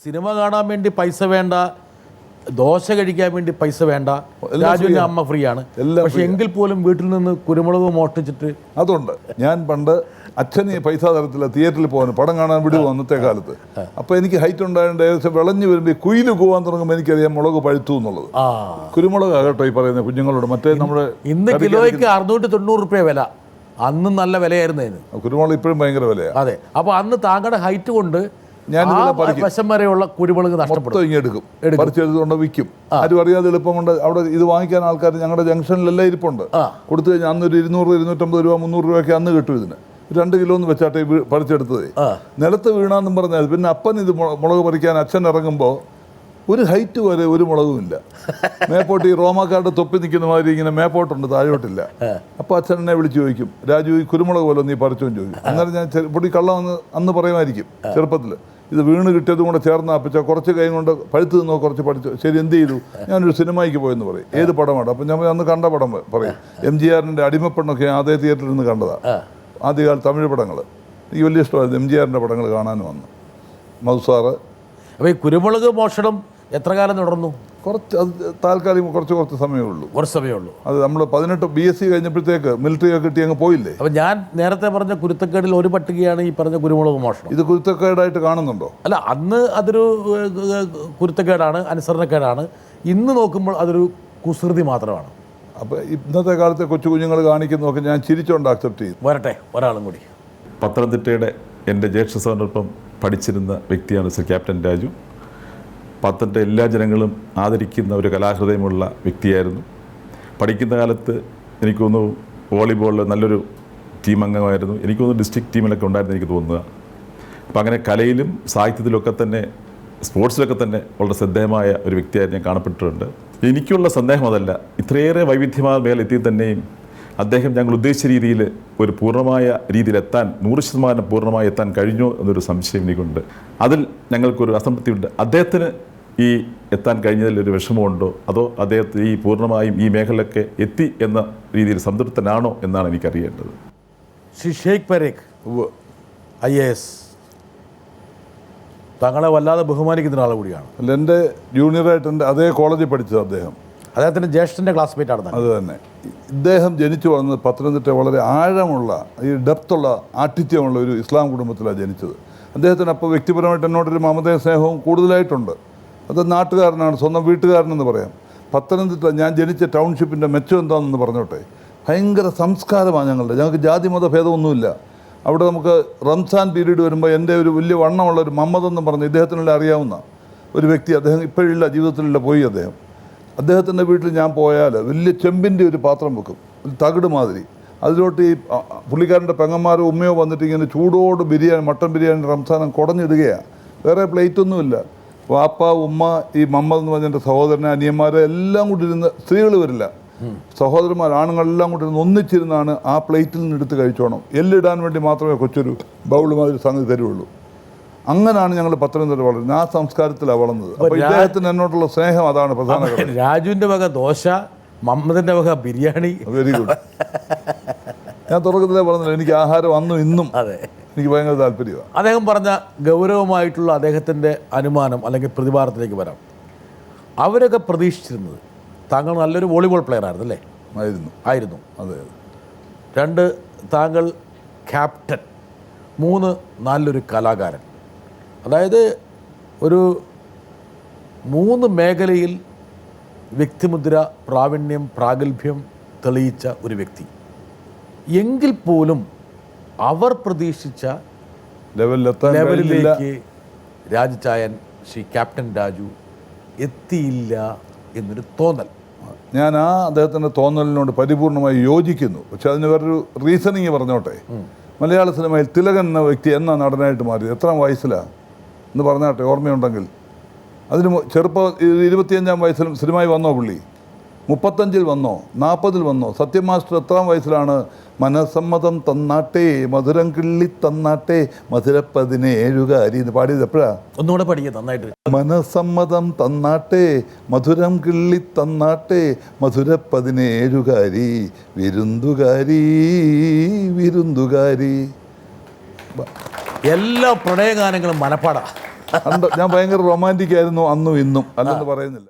Cinema കാണാൻ വേണ്ടി പൈസ വേണ്ട, ദോശ കഴിക്കാൻ വേണ്ടി പൈസ വേണ്ട, രാജുവിൻ്റെ അമ്മ ഫ്രീ ആണ്. പക്ഷെ എങ്കിൽ പോലും വീട്ടിൽ നിന്ന് കുരുമുളക് മോഷ്ടിച്ചിട്ട് അതുണ്ട്. ഞാൻ പണ്ട് അച്ഛന് പൈസ തരത്തില്ല, തിയേറ്ററിൽ പോകാൻ പടം കാണാൻ വിടുവോ അന്നത്തെ കാലത്ത്. അപ്പോൾ എനിക്ക് ഹൈറ്റ് ഉണ്ടായതുകൊണ്ട് ഏകദേശം വിളഞ്ഞു വരുമ്പോൾ കുയില് പോകാൻ തുടങ്ങുമ്പോൾ എനിക്കറിയാം മുളക് പഴുത്തു എന്നുള്ളത്. കുരുമുളക് ആകട്ടോ ഈ പറയുന്ന കുഞ്ഞുങ്ങളോട്. മറ്റേ നമ്മുടെ ഇന്ന് കിലോയ്ക്ക് 690 രൂപ വില, അന്നും നല്ല വിലയായിരുന്നു അതിന്. കുരുമുളക് ഇപ്പോഴും ഭയങ്കര വിലയാണ്. അതെ. അപ്പോൾ അന്ന് താങ്കളുടെ ഹൈറ്റ് കൊണ്ട് ഞാൻ വശം വരെയുള്ള കുരുമുളക് നഷ്ടപ്പെടും. എടുക്കും, പറിച്ചെടുത്തുകൊണ്ട് വിൽക്കും. ആരും അറിയാതെ എളുപ്പം കൊണ്ട് അവിടെ ഇത് വാങ്ങിക്കാൻ ആൾക്കാർ ഞങ്ങളുടെ ജംഗ്ഷനിലെല്ലാം ഇരിപ്പുണ്ട്. കൊടുത്തു കഴിഞ്ഞാൽ അന്നൊരു 200, 250 രൂപ, 300 രൂപയൊക്കെ അന്ന് കിട്ടും. ഇതിന് 2 കിലോ എന്ന് വെച്ചാട്ടെ പറിച്ചെടുത്തത്. നിലത്ത് വീണാന്നും പറഞ്ഞാൽ പിന്നെ അപ്പൻ ഇത് മുളക് പറിക്കാൻ അച്ഛൻ ഇറങ്ങുമ്പോൾ ഒരു ഹൈറ്റ് വരെ ഒരു മുളകുമില്ല. മേപ്പോട്ട് ഈ റോമാക്കാരുടെ തൊപ്പി നിൽക്കുന്ന മാതിരി ഇങ്ങനെ മേപ്പോട്ടുണ്ട്, താഴോട്ടില്ല. അപ്പോൾ അച്ഛൻ എന്നെ വിളിച്ച് ചോദിക്കും, രാജു ഈ കുരുമുളക് പോലെ നീ പറിച്ചോന്ന് ചോദിക്കും. അന്നേരം ഞാൻ പൊടി കള്ളം അന്ന് പറയുമായിരിക്കും ചെറുപ്പത്തിൽ. ഇത് വീണ് കിട്ടിയതും കൂടെ ചേർന്ന് അപ്പിച്ച കുറച്ച് കൈ കൊണ്ട് പഴുത്ത് നിന്നോ കുറച്ച് പഠിച്ചു. ശരി, എന്ത് ചെയ്തു? ഞാനൊരു സിനിമയ്ക്ക് പോയെന്ന് പറയും. ഏത് പടമാണ്? അപ്പം ഞാൻ അന്ന് കണ്ട പടം പറയും. MGRൻ്റെ അടിമപ്പെണ്ണൊക്കെ അതേ തിയേറ്ററിൽ നിന്ന് കണ്ടതാണ്. ആദ്യകാല തമിഴ് പടങ്ങൾ എനിക്ക് വലിയ ഇഷ്ടമായിരുന്നു. MGRൻ്റെ പടങ്ങൾ കാണാനും വന്നു. മധുസാറ്. അപ്പോൾ ഈ കുരുമുളക് മോഷണം എത്ര കാലം തുടർന്നു? കുറച്ച്, അത് താൽക്കാലികം കുറച്ച് സമയമേ ഉള്ളൂ. കുറച്ച് സമയമേ ഉള്ളൂ. അത് നമ്മൾ 18 BSc കഴിഞ്ഞപ്പോഴത്തേക്ക് മിലിറ്ററി ഒക്കെ കിട്ടി അങ്ങ് പോയില്ലേ. അപ്പോൾ ഞാൻ നേരത്തെ പറഞ്ഞ കുരുത്തക്കേടിൽ ഒരു പട്ടികയാണ് ഈ പറഞ്ഞ കുരുമുളക് മോഷണം. ഇത് കുരുത്തക്കേടായിട്ട് കാണുന്നുണ്ടോ? അല്ല, അന്ന് അതൊരു കുരുത്തക്കേടാണ്, അനുസരണക്കേടാണ്. ഇന്ന് നോക്കുമ്പോൾ അതൊരു കുസൃതി മാത്രമാണ്. അപ്പോൾ ഇന്നത്തെ കാലത്തെ കൊച്ചു കുഞ്ഞുങ്ങൾ കാണിക്കുന്നതൊക്കെ ഞാൻ ചിരിച്ചുകൊണ്ട് അക്സെപ്റ്റ് ചെയ്തു. വരട്ടെ, ഒരാളും കൂടി. പത്തനംതിട്ടയുടെ എൻ്റെ ജ്യേഷ്ഠ സഹോദരനൊപ്പം പഠിച്ചിരുന്ന വ്യക്തിയാണ് സർ ക്യാപ്റ്റൻ രാജു. പത്തനംതിട്ട എല്ലാ ജനങ്ങളും ആദരിക്കുന്ന ഒരു കലാഹൃദയമുള്ള വ്യക്തിയായിരുന്നു. പഠിക്കുന്ന കാലത്ത് എനിക്ക് തോന്നുന്നു വോളിബോളിൽ നല്ലൊരു ടീം അംഗമായിരുന്നു. എനിക്ക് തോന്നുന്നു ഡിസ്ട്രിക്ട് ടീമിലൊക്കെ ഉണ്ടായിരുന്നു എനിക്ക് തോന്നുക. അപ്പം അങ്ങനെ കലയിലും സാഹിത്യത്തിലൊക്കെ തന്നെ സ്പോർട്സിലൊക്കെ തന്നെ വളരെ ശ്രദ്ധേയമായ ഒരു വ്യക്തിയായിട്ട് ഞാൻ കാണപ്പെട്ടിട്ടുണ്ട്. എനിക്കുള്ള സന്ദേഹം അതല്ല, ഇത്രയേറെ വൈവിധ്യമായ മേലെത്തിയിൽ തന്നെയും അദ്ദേഹം ഞങ്ങൾ ഉദ്ദേശിച്ച രീതിയിൽ ഒരു പൂർണ്ണമായ രീതിയിലെത്താൻ 100% പൂർണ്ണമായി എത്താൻ കഴിഞ്ഞോ എന്നൊരു സംശയം എനിക്കുണ്ട്. അതിൽ ഞങ്ങൾക്കൊരു അസംതൃപ്തിയുണ്ട്. അദ്ദേഹത്തിന് ഈ എത്താൻ കഴിഞ്ഞതിൽ ഒരു വിഷമമുണ്ടോ, അതോ അദ്ദേഹത്തിന് ഈ പൂർണ്ണമായും ഈ മേഖലയൊക്കെ എത്തി എന്ന രീതിയിൽ സംതൃപ്തനാണോ എന്നാണ് എനിക്കറിയേണ്ടത്. ഷേഖ് പരേഖ് IAS താങ്കളെ വല്ലാതെ ബഹുമാനിക്കുന്ന ഒരാൾ കൂടിയാണ്. അല്ല, എൻ്റെ ജൂനിയറായിട്ട് എൻ്റെ അതേ കോളേജിൽ പഠിച്ചത് അദ്ദേഹം. അദ്ദേഹത്തിൻ്റെ ജ്യേഷ്ഠൻ്റെ ക്ലാസ്മേറ്റ് ആണ്. അത് തന്നെ. ഇദ്ദേഹം ജനിച്ചു വളർന്നത് പത്തനംതിട്ട വളരെ ആഴമുള്ള ഈ ഡെപ്തുള്ള ആഠിത്യമുള്ള ഒരു ഇസ്ലാം കുടുംബത്തിലാണ് ജനിച്ചത്. അദ്ദേഹത്തിന് അപ്പോൾ വ്യക്തിപരമായിട്ട് എന്നോടൊരു മമതയും സ്നേഹവും കൂടുതലായിട്ടുണ്ട്. അത് നാട്ടുകാരനാണ്, സ്വന്തം വീട്ടുകാരനെന്ന് പറയാം. പത്തനംതിട്ട ഞാൻ ജനിച്ച ടൗൺഷിപ്പിൻ്റെ മെച്ചം എന്താണെന്ന് പറഞ്ഞോട്ടെ, ഭയങ്കര സംസ്കാരമാണ് ഞങ്ങൾക്ക് ജാതി മത ഭേദമൊന്നുമില്ല. അവിടെ നമുക്ക് റംസാൻ പീരീഡ് വരുമ്പോൾ എൻ്റെ ഒരു വലിയ വണ്ണമുള്ള ഒരു മമ്മദ് എന്ന് പറഞ്ഞ് ഇദ്ദേഹത്തിനെല്ലാം അറിയാവുന്ന ഒരു വ്യക്തി, അദ്ദേഹം ഇപ്പോഴില്ല, ജീവിതത്തിലില്ല, പോയി അദ്ദേഹം. അദ്ദേഹത്തിൻ്റെ വീട്ടിൽ ഞാൻ പോയാൽ വലിയ ചെമ്പിൻ്റെ ഒരു പാത്രം വെക്കും, ഒരു തകിട് മാതിരി. അതിലോട്ട് ഈ പുള്ളിക്കാരൻ്റെ പെങ്ങന്മാരോ ഉമ്മയോ വന്നിട്ട് ഇങ്ങനെ ചൂടോട് ബിരിയാണി, മട്ടൻ ബിരിയാണി റംസാനം കുടഞ്ഞിടുകയാണ്. വേറെ പ്ലേറ്റൊന്നുമില്ല. വാപ്പ, ഉമ്മ, ഈ മമ്മദ് എന്ന് പറഞ്ഞ എൻ്റെ സഹോദരനെ, അനിയന്മാരെ എല്ലാം കൂടി ഇരുന്ന്, സ്ത്രീകൾ വരില്ല, സഹോദരന്മാർ ആണുങ്ങളെല്ലാം കൂടി ഇരുന്ന് ഒന്നിച്ചിരുന്നാണ് ആ പ്ലേറ്റിൽ നിന്ന് എടുത്ത് കഴിച്ചോണം. എല്ലിടാൻ വേണ്ടി മാത്രമേ കൊച്ചൊരു ബൗൾ മാതിരി സംഗതി തരുള്ളൂ. അങ്ങനെയാണ് ഞങ്ങൾ പത്തനംതിട്ട വളരുന്നത്. ആ സംസ്കാരത്തിലാണ് വളർന്നത്. അപ്പോൾ ഇദ്ദേഹത്തിന് എന്നോടുള്ള സ്നേഹം അതാണ് പ്രധാന കാര്യം. രാജുവിൻ്റെ വക ദോശ, മമ്മദിൻ്റെ വക ബിരിയാണി. Very good. ഞാൻ തുടക്കത്തിലേ പറഞ്ഞില്ല, എനിക്ക് ആഹാരം അന്നും ഇന്നും അതെ എനിക്ക് ഭയങ്കര താല്പര്യമാണ്. അദ്ദേഹം പറഞ്ഞ ഗൗരവമായിട്ടുള്ള അദ്ദേഹത്തിൻ്റെ അനുമാനം അല്ലെങ്കിൽ പ്രതിഭാരത്തിലേക്ക് വരാം. അവരൊക്കെ പ്രതീക്ഷിച്ചിരുന്നത് താങ്കൾ നല്ലൊരു വോളിബോൾ പ്ലെയർ ആയിരുന്നു അല്ലേ? ആയിരുന്നു. അതെ. 2 താങ്കൾ ക്യാപ്റ്റൻ, 3 നല്ലൊരു കലാകാരൻ. അതായത് ഒരു 3 മേഖലയിൽ വ്യക്തിമുദ്ര, പ്രാവീണ്യം, പ്രാഗൽഭ്യം തെളിയിച്ച ഒരു വ്യക്തി. എങ്കിൽ പോലും അവർ പ്രതീക്ഷിച്ച ലെവലിലേക്ക് രാജചായൻ ശ്രീ ക്യാപ്റ്റൻ രാജു എത്തിയില്ല എന്നൊരു തോന്നൽ. ഞാൻ അദ്ദേഹത്തിൻ്റെ തോന്നലിനോട് പരിപൂർണമായി യോജിക്കുന്നു. പക്ഷെ അതിന് വേറൊരു റീസണിങ് പറഞ്ഞോട്ടെ. മലയാള സിനിമയിൽ തിലകൻ എന്ന വ്യക്തി എന്നാ നടനായിട്ട് മാറിയത്? എത്രാം വയസ്സിലാണ് എന്ന് പറഞ്ഞാട്ടെ, ഓർമ്മയുണ്ടെങ്കിൽ. അതിന് ചെറുപ്പം 25-ാം വയസ്സിലും സിനിമയിൽ വന്നോ പുള്ളി? 35-ൽ വന്നോ? 40-ൽ വന്നോ? സത്യം മാസ്റ്റർ എത്രാം വയസ്സിലാണ് മനസ്സമ്മതം തന്നാട്ടെ മധുരം കിള്ളി തന്നാട്ടെ മധുര 17 എന്ന് പാടിയത്? എപ്പോഴാ? ഒന്നുകൂടെ പഠിക്കുക നന്നായിട്ട്. മനസ്സമ്മതം തന്നാട്ടെ മധുരം കിള്ളി തന്നാട്ടെ മധുര 17 വിരുന്നുകാരി വിരുന്നുകാരി. എല്ലാ പ്രണയഗാനങ്ങളും മനപ്പാടാ. ഞാൻ ഭയങ്കര റൊമാൻറ്റിക് ആയിരുന്നു അന്നും ഇന്നും അല്ലെന്ന് പറയുന്നില്ല.